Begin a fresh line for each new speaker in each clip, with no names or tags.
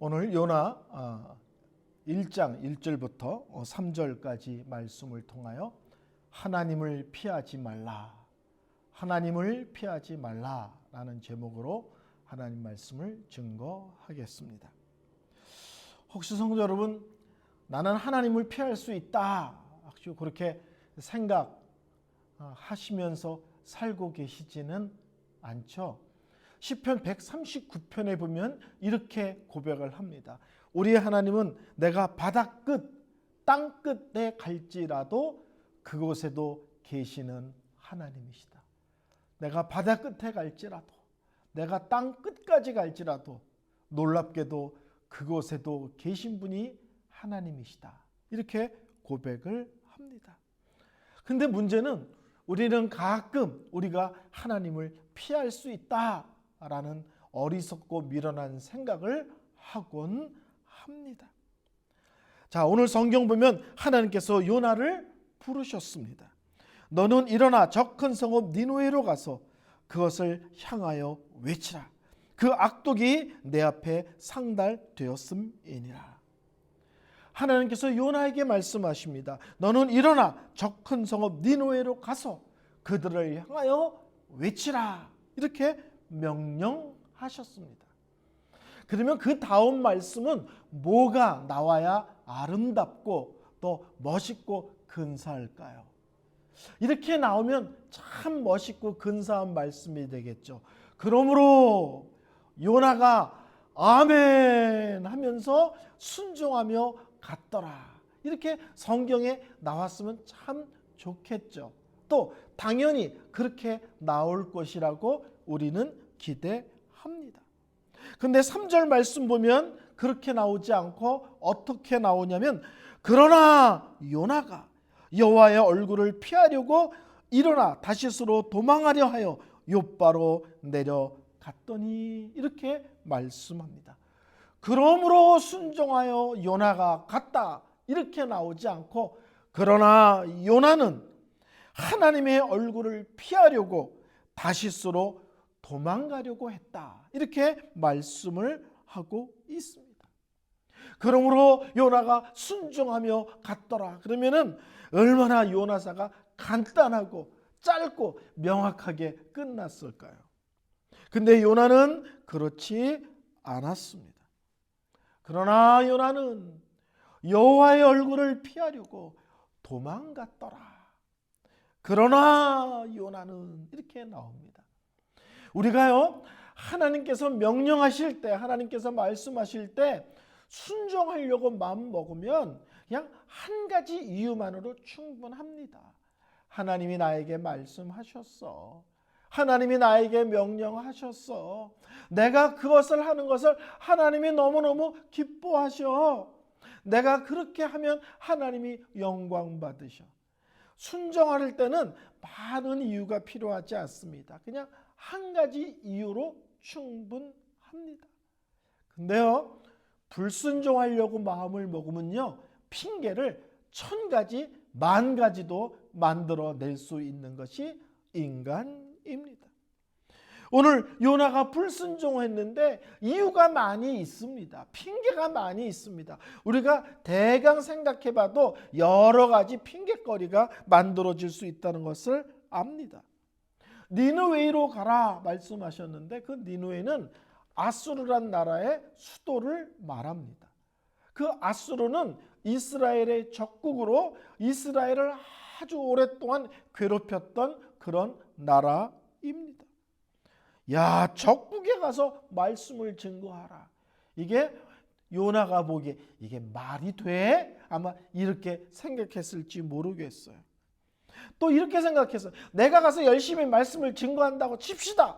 오늘 요나 1장 1절부터 3절까지 말씀을 통하여 하나님을 피하지 말라, 하나님을 피하지 말라라는 제목으로 하나님 말씀을 증거하겠습니다. 혹시 성도 여러분, 나는 하나님을 피할 수 있다, 그렇게 생각하시면서 살고 계시지는 않죠? 시편 139편에 보면 이렇게 고백을 합니다. 우리 하나님은 내가 바다 끝, 땅 끝에 갈지라도 그곳에도 계시는 하나님이시다. 내가 바다 끝에 갈지라도, 내가 땅 끝까지 갈지라도 놀랍게도 그곳에도 계신 분이 하나님이시다. 이렇게 고백을 합니다. 근데 문제는 우리는 가끔 우리가 하나님을 피할 수 있다라는 어리석고 미련한 생각을 하곤 합니다. 자, 오늘 성경 보면 하나님께서 요나를 부르셨습니다. 너는 일어나 저 큰 성읍 니느웨로 가서 그것을 향하여 외치라. 그 악독이 내 앞에 상달되었음이니라. 하나님께서 요나에게 말씀하십니다. 너는 일어나 저 큰 성읍 니느웨로 가서 그들을 향하여 외치라. 이렇게 명령하셨습니다. 그러면 그 다음 말씀은 뭐가 나와야 아름답고 또 멋있고 근사할까요? 이렇게 나오면 참 멋있고 근사한 말씀이 되겠죠. 그러므로 요나가 아멘 하면서 순종하며 갔더라. 이렇게 성경에 나왔으면 참 좋겠죠. 또 당연히 그렇게 나올 것이라고 우리는 기대합니다. 근데 3절 말씀 보면 그렇게 나오지 않고 어떻게 나오냐면, 그러나 요나가 여호와의 얼굴을 피하려고 일어나 다시스로 도망하려 하여 욥바로 내려갔더니, 이렇게 말씀합니다. 그러므로 순종하여 요나가 갔다, 이렇게 나오지 않고, 그러나 요나는 하나님의 얼굴을 피하려고 다시스로 도망가려고 했다, 이렇게 말씀을 하고 있습니다. 그러므로 요나가 순종하며 갔더라. 그러면은 얼마나 요나사가 간단하고 짧고 명확하게 끝났을까요? 근데 요나는 그렇지 않았습니다. 그러나 요나는 여호와의 얼굴을 피하려고 도망갔더라. 그러나 요나는, 이렇게 나옵니다. 우리가요, 하나님께서 명령하실 때, 하나님께서 말씀하실 때 순종하려고 마음 먹으면 그냥 한 가지 이유만으로 충분합니다. 하나님이 나에게 말씀하셨어. 하나님이 나에게 명령하셨어. 내가 그것을 하는 것을 하나님이 너무너무 기뻐하셔. 내가 그렇게 하면 하나님이 영광 받으셔. 순종할 때는 많은 이유가 필요하지 않습니다. 그냥 한 가지 이유로 충분합니다. 근데요, 불순종하려고 마음을 먹으면요, 핑계를 1000가지, 10,000가지도 만들어낼 수 있는 것이 인간입니다. 오늘 요나가 불순종했는데 이유가 많이 있습니다. 핑계가 많이 있습니다. 우리가 대강 생각해봐도 여러 가지 핑계거리가 만들어질 수 있다는 것을 압니다. 니느웨로 가라 말씀하셨는데, 그 니느웨는 아수르란 나라의 수도를 말합니다. 그 아수르는 이스라엘의 적국으로 이스라엘을 아주 오랫동안 괴롭혔던 그런 나라입니다. 야, 적국에 가서 말씀을 증거하라. 이게 요나가 보기에 이게 말이 돼? 아마 이렇게 생각했을지 모르겠어요. 또 이렇게 생각해서, 내가 가서 열심히 말씀을 증거한다고 칩시다.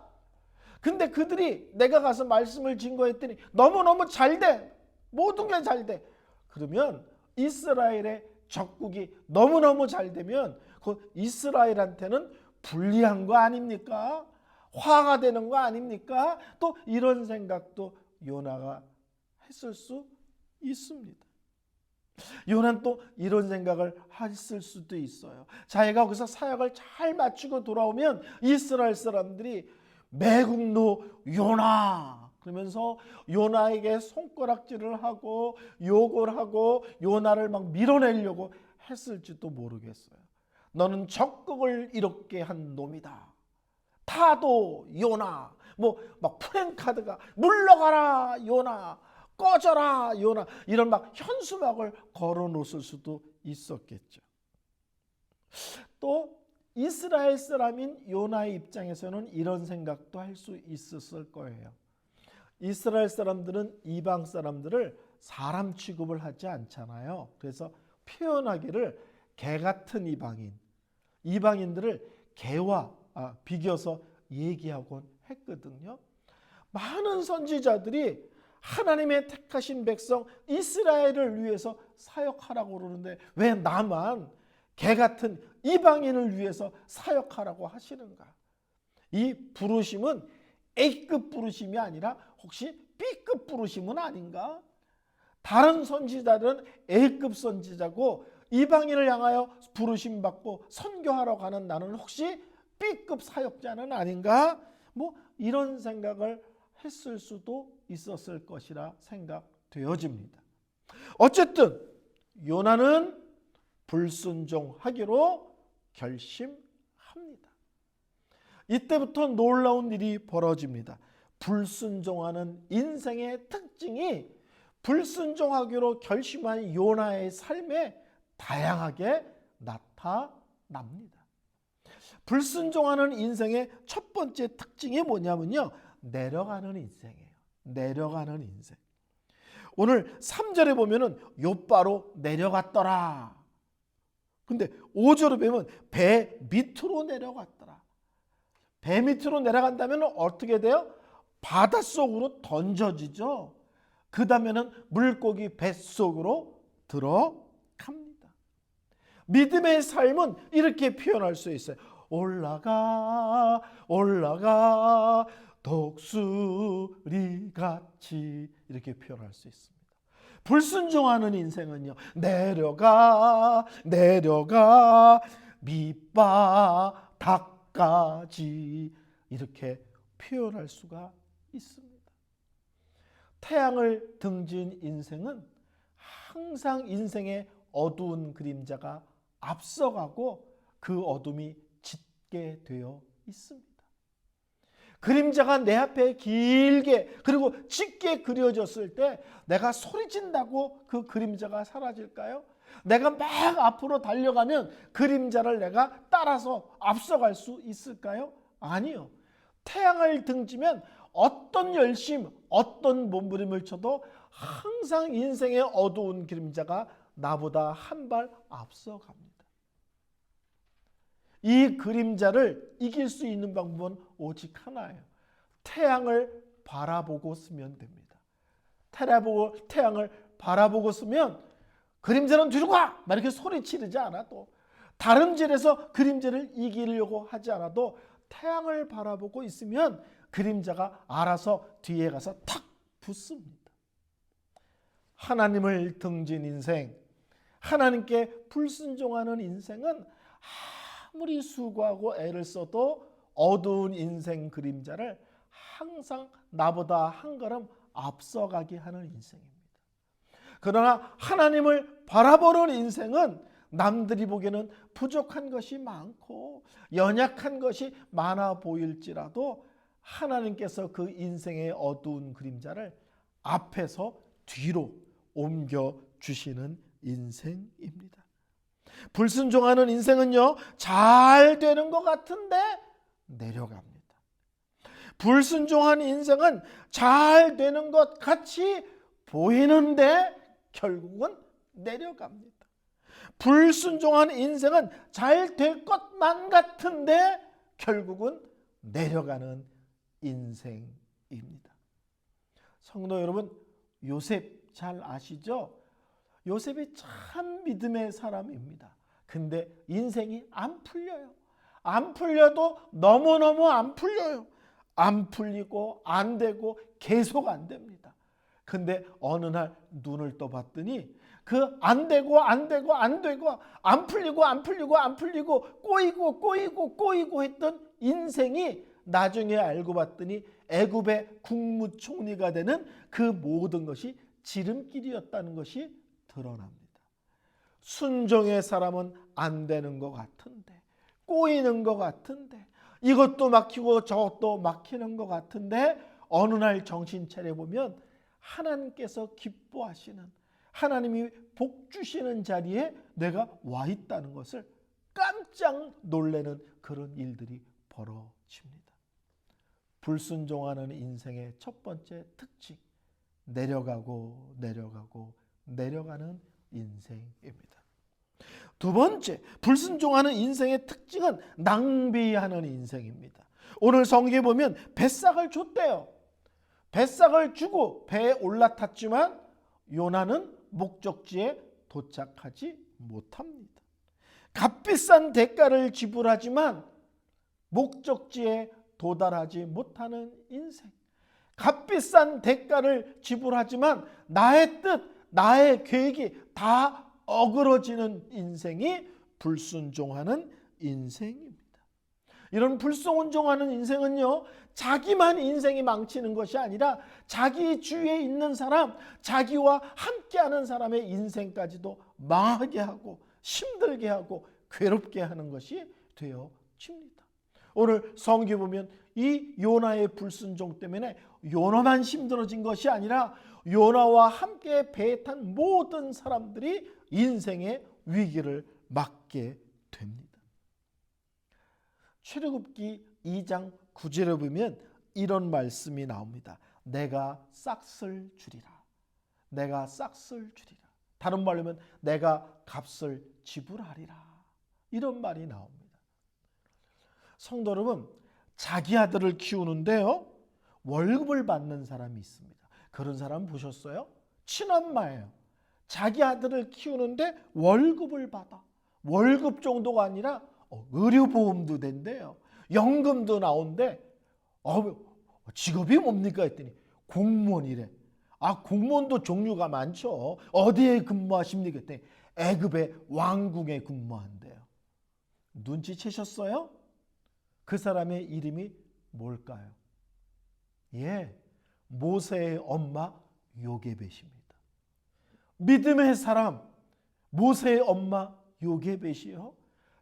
근데 그들이 내가 가서 말씀을 증거했더니 너무너무 잘 돼. 모든 게 잘 돼. 그러면 이스라엘의 적국이 너무너무 잘 되면 그 이스라엘한테는 불리한 거 아닙니까? 화가 되는 거 아닙니까? 또 이런 생각도 요나가 했을 수 있습니다. 요나는 또 이런 생각을 했을 수도 있어요. 자기가 거기서 사역을 잘 마치고 돌아오면 이스라엘 사람들이 매국노 요나, 그러면서 요나에게 손가락질을 하고 욕을 하고 요나를 막 밀어내려고 했을지도 모르겠어요. 너는 적국을 이롭게 한 놈이다. 타도 요나, 뭐 막 프랭카드가 물러가라 요나, 꺼져라 요나, 이런 막 현수막을 걸어 놓을 수도 있었겠죠. 또 이스라엘 사람인 요나의 입장에서는 이런 생각도 할 수 있었을 거예요. 이스라엘 사람들은 이방 사람들을 사람 취급을 하지 않잖아요. 그래서 표현하기를 개 같은 이방인들을 개와 비교해서 얘기하곤 했거든요. 많은 선지자들이 하나님의 택하신 백성 이스라엘을 위해서 사역하라고 그러는데 왜 나만 개 같은 이방인을 위해서 사역하라고 하시는가? 이 부르심은 A급 부르심이 아니라 혹시 B급 부르심은 아닌가? 다른 선지자들은 A급 선지자고 이방인을 향하여 부르심 받고 선교하러 가는 나는 혹시 B급 사역자는 아닌가? 뭐 이런 생각을 했을 수도 있었을 것이라 생각되어집니다. 어쨌든 요나는 불순종하기로 결심합니다. 이때부터 놀라운 일이 벌어집니다. 불순종하는 인생의 특징이 불순종하기로 결심한 요나의 삶에 다양하게 나타납니다. 불순종하는 인생의 첫 번째 특징이 뭐냐면요, 내려가는 인생이에요. 내려가는 인생. 오늘 3절에 보면은 욥바로 내려갔더라. 근데 5절에 보면 배 밑으로 내려갔더라. 배 밑으로 내려간다면 어떻게 돼요? 바닷속으로 던져지죠. 그 다음에는 물고기 뱃속으로 들어갑니다. 믿음의 삶은 이렇게 표현할 수 있어요. 올라가 올라가 독수리같이, 이렇게 표현할 수 있습니다. 불순종하는 인생은요, 내려가 내려가 밑바닥까지, 이렇게 표현할 수가 있습니다. 태양을 등진 인생은 항상 인생의 어두운 그림자가 앞서가고 그 어둠이 짙게 되어 있습니다. 그림자가 내 앞에 길게 그리고 짙게 그려졌을 때 내가 소리친다고 그 그림자가 사라질까요? 내가 막 앞으로 달려가면 그림자를 내가 따라서 앞서갈 수 있을까요? 아니요. 태양을 등지면 어떤 열심, 어떤 몸부림을 쳐도 항상 인생의 어두운 그림자가 나보다 한 발 앞서갑니다. 이 그림자를 이길 수 있는 방법은 오직 하나예요. 태양을 바라보고 쓰면 됩니다. 태양을 바라보고 쓰면 그림자는 뒤로 가! 막 이렇게 소리 지르지 않아도, 다름질해서 그림자를 이기려고 하지 않아도 태양을 바라보고 있으면 그림자가 알아서 뒤에 가서 탁 붙습니다. 하나님을 등진 인생, 하나님께 불순종하는 인생은 아무리 수고하고 애를 써도 어두운 인생 그림자를 항상 나보다 한 걸음 앞서가게 하는 인생입니다. 그러나 하나님을 바라보는 인생은 남들이 보기에는 부족한 것이 많고 연약한 것이 많아 보일지라도 하나님께서 그 인생의 어두운 그림자를 앞에서 뒤로 옮겨주시는 인생입니다. 불순종하는 인생은요, 잘 되는 것 같은데 내려갑니다. 불순종한 인생은 잘 되는 것 같이 보이는데 결국은 내려갑니다. 불순종한 인생은 잘 될 것만 같은데 결국은 내려가는 인생입니다. 성도 여러분, 요셉 잘 아시죠? 요셉이 참 믿음의 사람입니다. 근데 인생이 안 풀려요. 안 풀려도 너무너무 안 풀려요. 안 풀리고 안 되고 계속 안 됩니다. 근데 어느 날 눈을 떠봤더니 그 안 되고 안 되고 안 되고 안 풀리고 안 풀리고 안 풀리고 꼬이고 했던 인생이 나중에 알고 봤더니 애굽의 국무총리가 되는 그 모든 것이 지름길이었다는 것이 드러납니다. 순종의 사람은 안 되는 것 같은데, 꼬이는 것 같은데, 이것도 막히고 저것도 막히는 것 같은데, 어느 날 정신 차려보면 하나님께서 기뻐하시는, 하나님이 복 주시는 자리에 내가 와 있다는 것을 깜짝 놀라는 그런 일들이 벌어집니다. 불순종하는 인생의 첫 번째 특징, 내려가고 내려가고 내려가는 인생입니다. 두 번째, 불순종하는 인생의 특징은 낭비하는 인생입니다. 오늘 성경에 보면 뱃삭을 줬대요. 뱃삭을 주고 배에 올라탔지만 요나는 목적지에 도착하지 못합니다. 값비싼 대가를 지불하지만 목적지에 도달하지 못하는 인생. 값비싼 대가를 지불하지만 나의 뜻, 나의 계획이 다 어그러지는 인생이 불순종하는 인생입니다. 이런 불순종하는 인생은요, 자기만 인생이 망치는 것이 아니라 자기 주위에 있는 사람, 자기와 함께하는 사람의 인생까지도 망하게 하고 힘들게 하고 괴롭게 하는 것이 되어집니다. 오늘 성경에 보면 이 요나의 불순종 때문에 요나만 힘들어진 것이 아니라 요나와 함께 배에 탄 모든 사람들이 인생의 위기를 맞게 됩니다. 출애굽기 2장 9절에 보면 이런 말씀이 나옵니다. 내가 싹을 주리라. 내가 싹을 주리라. 다른 말로 하면 내가 값을 지불하리라. 이런 말이 나옵니다. 성도 여러분, 자기 아들을 키우는데요, 월급을 받는 사람이 있습니다. 그런 사람 보셨어요? 친엄마예요. 자기 아들을 키우는데 월급을 받아. 월급 정도가 아니라 의료보험도 된대요. 연금도 나온대. 직업이 뭡니까 했더니 공무원이래. 공무원도 종류가 많죠. 어디에 근무하십니까 했더니 애굽의 왕궁에 근무한대요. 눈치채셨어요? 그 사람의 이름이 뭘까요? 모세의 엄마 요게벳입니다. 믿음의 사람, 모세의 엄마 요게벳이요,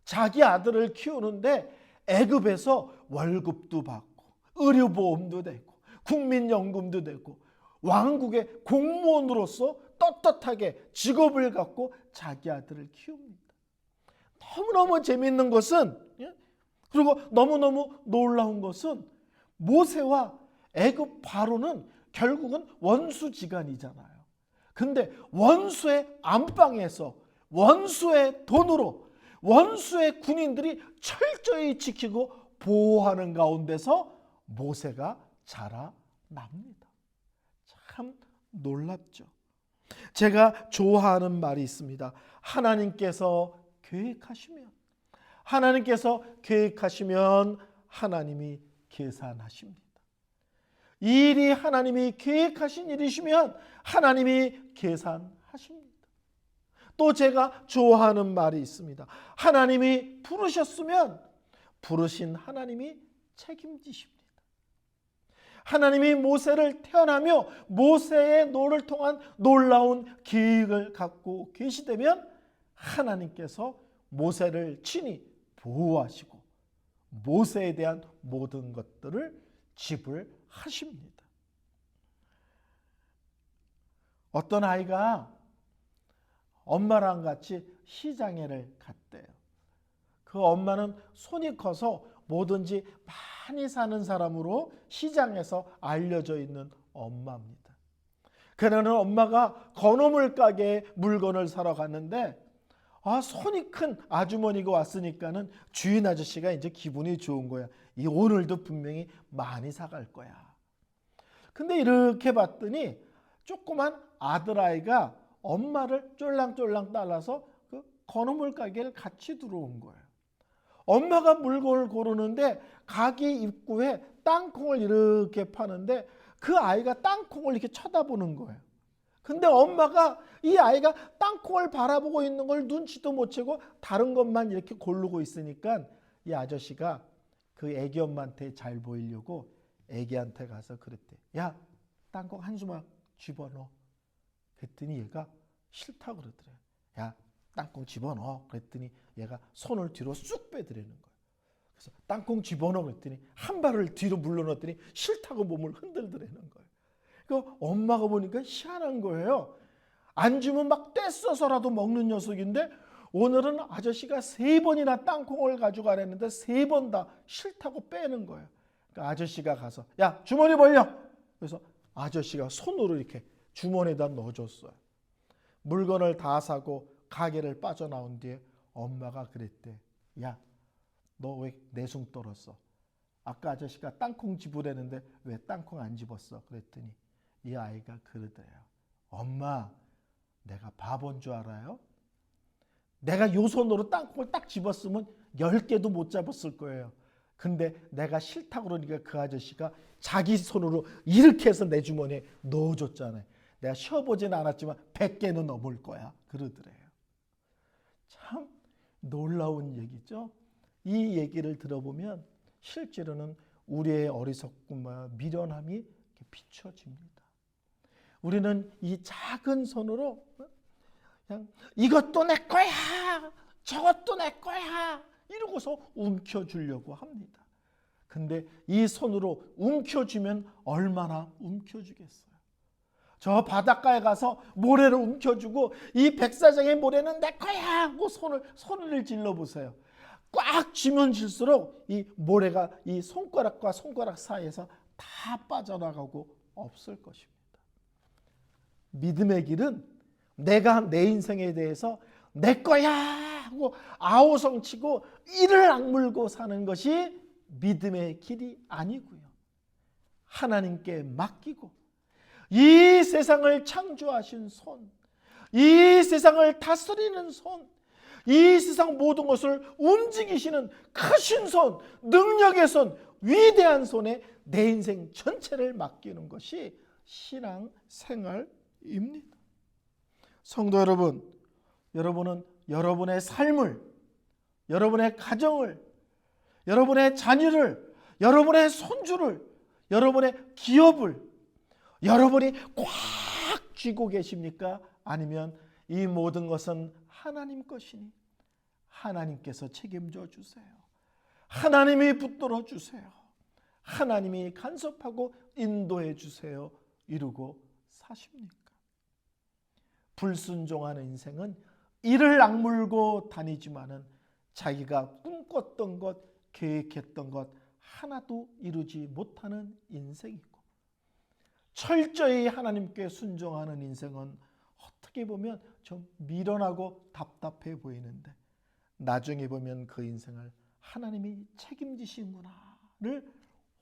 자기 아들을 키우는데 애굽에서 월급도 받고 의료보험도 되고 국민연금도 되고 왕국의 공무원으로서 떳떳하게 직업을 갖고 자기 아들을 키웁니다. 너무너무 재미있는 것은, 그리고 너무너무 놀라운 것은 모세와 애굽 바로는 결국은 원수지간이잖아요. 근데 원수의 안방에서 원수의 돈으로 원수의 군인들이 철저히 지키고 보호하는 가운데서 모세가 자라납니다. 참 놀랍죠. 제가 좋아하는 말이 있습니다. 하나님께서 계획하시면 하나님이 계산하십니다. 이 일이 하나님이 계획하신 일이시면 하나님이 계산하십니다. 또 제가 좋아하는 말이 있습니다. 하나님이 부르셨으면 부르신 하나님이 책임지십니다. 하나님이 모세를 태어나며 모세의 노를 통한 놀라운 계획을 갖고 계시다면 하나님께서 모세를 친히 보호하시고 모세에 대한 모든 것들을 지불하십니다. 어떤 아이가 엄마랑 같이 시장에를 갔대요. 그 엄마는 손이 커서 뭐든지 많이 사는 사람으로 시장에서 알려져 있는 엄마입니다. 그녀는 엄마가 건어물 가게에 물건을 사러 갔는데 손이 큰 아주머니가 왔으니까는 주인 아저씨가 이제 기분이 좋은 거야. 오늘도 분명히 많이 사갈 거야. 근데 이렇게 봤더니 조그만 아들아이가 엄마를 쫄랑쫄랑 따라서 그 건어물 가게를 같이 들어온 거예요. 엄마가 물건을 고르는데 가게 입구에 땅콩을 이렇게 파는데 그 아이가 땅콩을 이렇게 쳐다보는 거예요. 근데 엄마가 이 아이가 땅콩을 바라보고 있는 걸 눈치도 못 채고 다른 것만 이렇게 고르고 있으니까 이 아저씨가 그 애기 엄마한테 잘 보이려고 애기한테 가서 그랬대. 야, 땅콩 한 수막 집어넣어. 그랬더니 얘가 싫다고 그러더래. 야, 땅콩 집어넣어. 그랬더니 얘가 손을 뒤로 쑥 빼드리는 거예요. 그래서 땅콩 집어넣어 그랬더니 한 발을 뒤로 물러넣었더니 싫다고 몸을 흔들더라는 거예요. 그 엄마가 보니까 희한한 거예요. 안 주면 막 떼써서라도 먹는 녀석인데 오늘은 아저씨가 3번이나 땅콩을 가져가려는데 3번 다 싫다고 빼는 거예요. 그러니까 아저씨가 가서 야, 주머니 벌려. 그래서 아저씨가 손으로 이렇게 주머니에다 넣어줬어요. 물건을 다 사고 가게를 빠져나온 뒤에 엄마가 그랬대. 야, 너 왜 내숭 떨었어? 아까 아저씨가 땅콩 집으려는데 왜 땅콩 안 집었어? 그랬더니 이 아이가 그러더래요. 엄마, 내가 바본 줄 알아요? 내가 요 손으로 땅콩을 딱 집었으면 10개도 못 잡았을 거예요. 근데 내가 싫다고 그러니까 그 아저씨가 자기 손으로 이렇게 해서 내 주머니에 넣어줬잖아요. 내가 쉬어보지는 않았지만 100개는 넘을 거야. 그러더래요. 참 놀라운 얘기죠. 이 얘기를 들어보면 실제로는 우리의 어리석음과 미련함이 비춰집니다. 우리는 이 작은 손으로 그냥 이것도 내 거야, 저것도 내 거야 이러고서 움켜주려고 합니다. 근데 이 손으로 움켜주면 얼마나 움켜주겠어요. 저 바닷가에 가서 모래를 움켜주고 이 백사장의 모래는 내 거야 하고 손을 질러보세요. 꽉 쥐면 질수록 이 모래가 이 손가락과 손가락 사이에서 다 빠져나가고 없을 것입니다. 믿음의 길은 내가 내 인생에 대해서 내 거야 하고 아우성치고 이를 악물고 사는 것이 믿음의 길이 아니고요. 하나님께 맡기고 이 세상을 창조하신 손, 이 세상을 다스리는 손, 이 세상 모든 것을 움직이시는 크신 손, 능력의 손, 위대한 손에 내 인생 전체를 맡기는 것이 신앙 생활입니다. 성도 여러분, 여러분은 여러분의 삶을, 여러분의 가정을, 여러분의 자녀를, 여러분의 손주를, 여러분의 기업을 여러분이 꽉 쥐고 계십니까? 아니면 이 모든 것은 하나님 것이니 하나님께서 책임져 주세요. 하나님이 붙들어 주세요. 하나님이 간섭하고 인도해 주세요. 이러고 사십니까? 불순종하는 인생은 이를 악물고 다니지만은 자기가 꿈꿨던 것, 계획했던 것 하나도 이루지 못하는 인생이고, 철저히 하나님께 순종하는 인생은 어떻게 보면 좀 미련하고 답답해 보이는데 나중에 보면 그 인생을 하나님이 책임지시구나를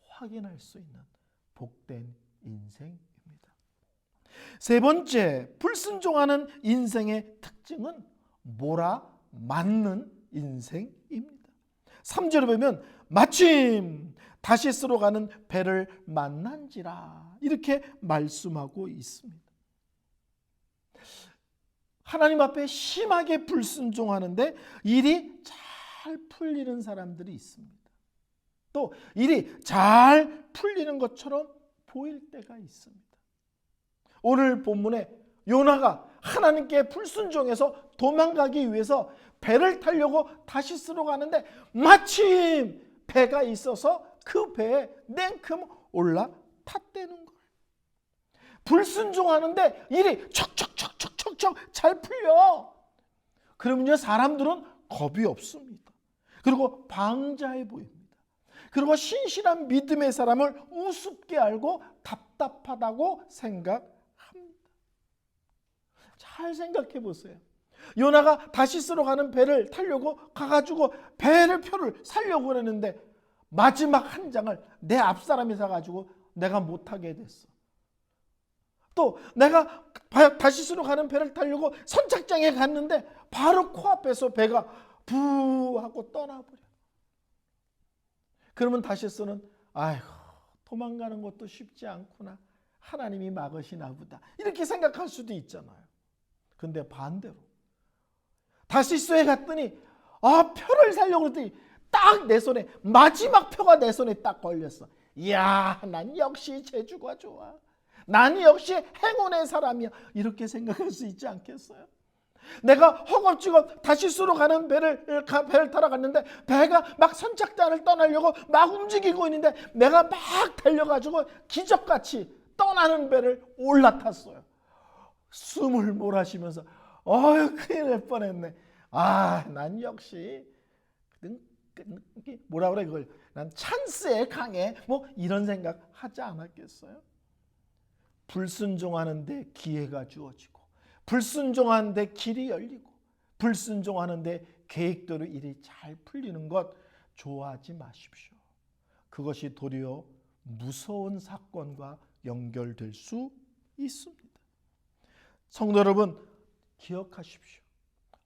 확인할 수 있는 복된 인생입니다. 세 번째, 불순종하는 인생의 특징은 몰아맞는 인생입니다. 3절에 보면 마침 다시스로 가는 배를 만난지라 이렇게 말씀하고 있습니다. 하나님 앞에 심하게 불순종하는데 일이 잘 풀리는 사람들이 있습니다. 또 일이 잘 풀리는 것처럼 보일 때가 있습니다. 오늘 본문에 요나가 하나님께 불순종해서 도망가기 위해서 배를 타려고 다시스로 가는데 마침 배가 있어서 그 배에 냉큼 올라탔다는 거예요. 불순종하는데 일이 척척척척척척 잘 풀려. 그러면요 사람들은 겁이 없습니다. 그리고 방자해 보입니다. 그리고 신실한 믿음의 사람을 우습게 알고 답답하다고 생각합니다. 잘 생각해 보세요. 요나가 다시스로 가는 배를 타려고 가가지고 표를 사려고 그랬는데 마지막 한 장을 내 앞사람이 사가지고 내가 못하게 됐어. 또 내가 다시스로 가는 배를 타려고 선착장에 갔는데 바로 코앞에서 배가 부 하고 떠나버려. 그러면 다시스는 아이고 도망가는 것도 쉽지 않구나. 하나님이 막으시나 보다. 이렇게 생각할 수도 있잖아요. 근데 반대로 다시스에 갔더니 표를 사려고 그랬더니 딱 내 손에 마지막 표가 내 손에 딱 걸렸어. 이야, 난 역시 재주가 좋아. 난 역시 행운의 사람이야. 이렇게 생각할 수 있지 않겠어요? 내가 허겁지겁 다시스로 가는 배를 타러 갔는데 배가 막 선착장을 떠나려고 막 움직이고 있는데 내가 막 달려가지고 기적같이 떠나는 배를 올라탔어요. 숨을 몰아쉬면서 큰일 날 뻔했네. 난 역시 뭐라 그래 그걸, 난 찬스에 강해, 뭐 이런 생각 하지 않았겠어요? 불순종하는데 기회가 주어지고, 불순종하는데 길이 열리고, 불순종하는데 계획대로 일이 잘 풀리는 것 좋아하지 마십시오. 그것이 도리어 무서운 사건과 연결될 수 있습니다. 성도 여러분, 기억하십시오.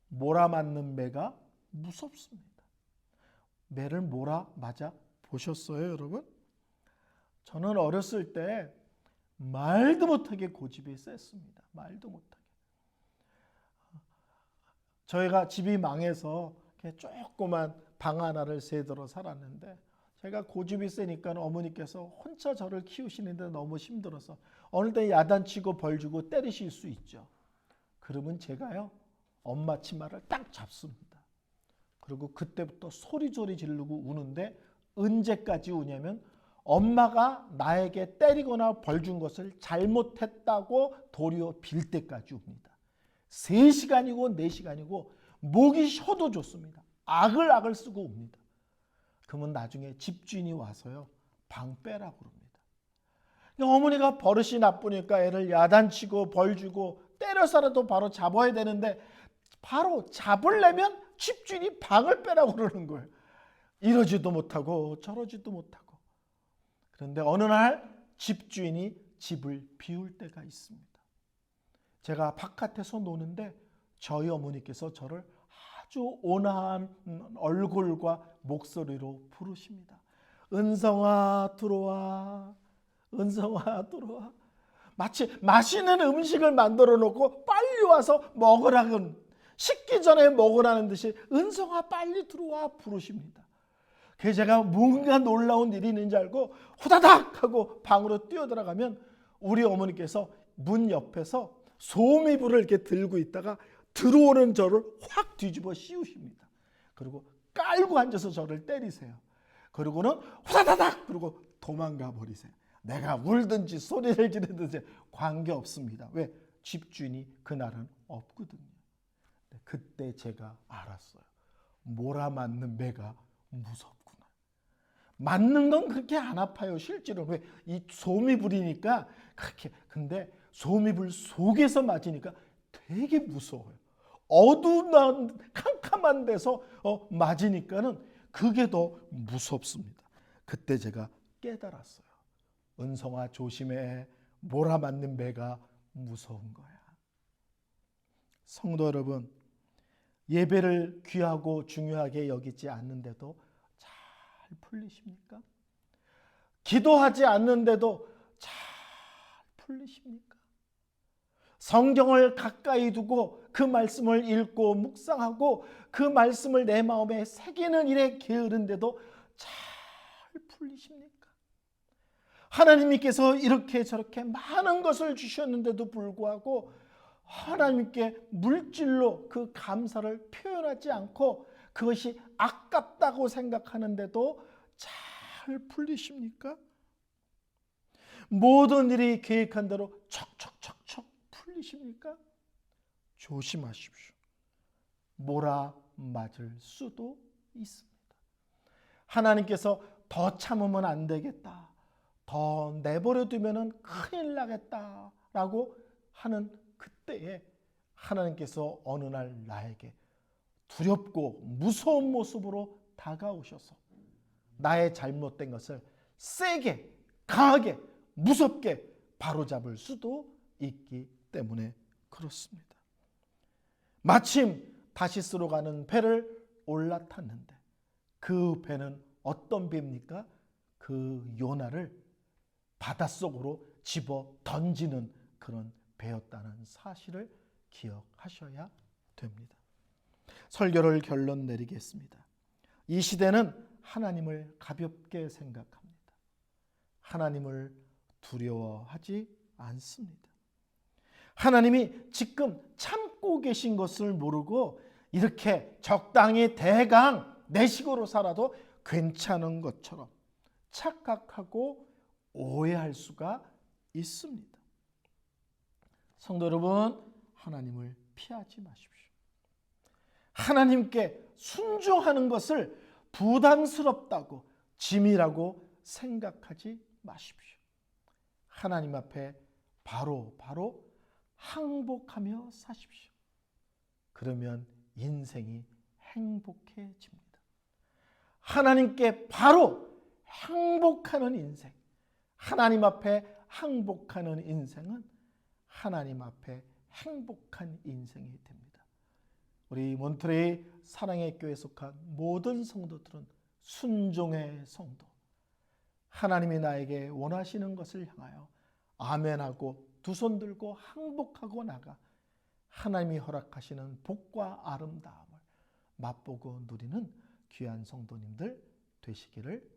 몰아맞는 매가 무섭습니다. 매를 몰아맞아 보셨어요, 여러분? 저는 어렸을 때 말도 못하게 고집이 셌습니다. 말도 못하게. 저희가 집이 망해서 조그만 방 하나를 세대로 살았는데, 제가 고집이 세니까 어머니께서 혼자 저를 키우시는데 너무 힘들어서 어느 때 야단치고 벌주고 때리실 수 있죠. 그러면 제가요, 엄마 치마를 딱 잡습니다. 그리고 그때부터 소리소리 지르고 우는데, 언제까지 우냐면 엄마가 나에게 때리거나 벌준 것을 잘못했다고 도리어 빌 때까지 웁니다. 3시간이고 4시간이고 목이 쉬어도 좋습니다. 악을 쓰고 웁니다. 그러면 나중에 집주인이 와서요, 방 빼라고 그럽니다. 어머니가 버릇이 나쁘니까 애를 야단치고 벌주고 때려서라도 바로 잡아야 되는데, 바로 잡으려면 집주인이 방을 빼라고 그러는 거예요. 이러지도 못하고 저러지도 못하고. 그런데 어느 날 집주인이 집을 비울 때가 있습니다. 제가 바깥에서 노는데 저희 어머니께서 저를 아주 온화한 얼굴과 목소리로 부르십니다. 은성아 들어와. 은성아 들어와. 마치 맛있는 음식을 만들어 놓고 빨리 와서 먹으라는, 식기 전에 먹으라는 듯이 은성아 빨리 들어와 부르십니다. 그래서 제가 뭔가 놀라운 일이 있는 줄 알고 후다닥 하고 방으로 뛰어들어가면 우리 어머니께서 문 옆에서 소미불을 이렇게 들고 있다가 들어오는 저를 확 뒤집어 씌우십니다. 그리고 깔고 앉아서 저를 때리세요. 그리고는 후다다닥 그리고 도망가 버리세요. 내가 울든지 소리를 지르든지 관계없습니다. 왜? 집주인이 그날은 없거든요. 그때 제가 알았어요. 몰아맞는 매가 무섭구나. 맞는 건 그렇게 안 아파요, 실제로. 왜? 이 소미불이니까 그렇게. 근데 소미불 속에서 맞으니까 되게 무서워요. 어두운 캄캄한 데서 맞으니까는 그게 더 무섭습니다. 그때 제가 깨달았어요. 은성아 조심해. 몰아맞는 매가 무서운 거야. 성도 여러분, 예배를 귀하고 중요하게 여기지 않는데도 잘 풀리십니까? 기도하지 않는데도 잘 풀리십니까? 성경을 가까이 두고 그 말씀을 읽고 묵상하고 그 말씀을 내 마음에 새기는 일에 게으른데도 잘 풀리십니까? 하나님께서 이렇게 저렇게 많은 것을 주셨는데도 불구하고 하나님께 물질로 그 감사를 표현하지 않고 그것이 아깝다고 생각하는데도 잘 풀리십니까? 모든 일이 계획한 대로 척척척척 풀리십니까? 조심하십시오. 몰아맞을 수도 있습니다. 하나님께서 더 참으면 안 되겠다, 더 내버려 두면 큰일 나겠다라고 하는 그때에 하나님께서 어느 날 나에게 두렵고 무서운 모습으로 다가오셔서 나의 잘못된 것을 세게, 강하게, 무섭게 바로잡을 수도 있기 때문에 그렇습니다. 마침 다시스로 가는 배를 올라탔는데 그 배는 어떤 배입니까? 그 요나를 바닷속으로 집어 던지는 그런 배였다는 사실을 기억하셔야 됩니다. 설교를 결론 내리겠습니다. 이 시대는 하나님을 가볍게 생각합니다. 하나님을 두려워하지 않습니다. 하나님이 지금 참고 계신 것을 모르고 이렇게 적당히 대강 내 식으로 살아도 괜찮은 것처럼 착각하고 오해할 수가 있습니다. 성도 여러분, 하나님을 피하지 마십시오. 하나님께 순종하는 것을 부담스럽다고 짐이라고 생각하지 마십시오. 하나님 앞에 바로 항복하며 사십시오. 그러면 인생이 행복해집니다. 하나님께 바로 항복하는 인생, 하나님 앞에 항복하는 인생은 하나님 앞에 행복한 인생이 됩니다. 우리 몬트레이 사랑의 교회에 속한 모든 성도들은 순종의 성도, 하나님이 나에게 원하시는 것을 향하여 아멘하고 두 손 들고 항복하고 나가 하나님이 허락하시는 복과 아름다움을 맛보고 누리는 귀한 성도님들 되시기를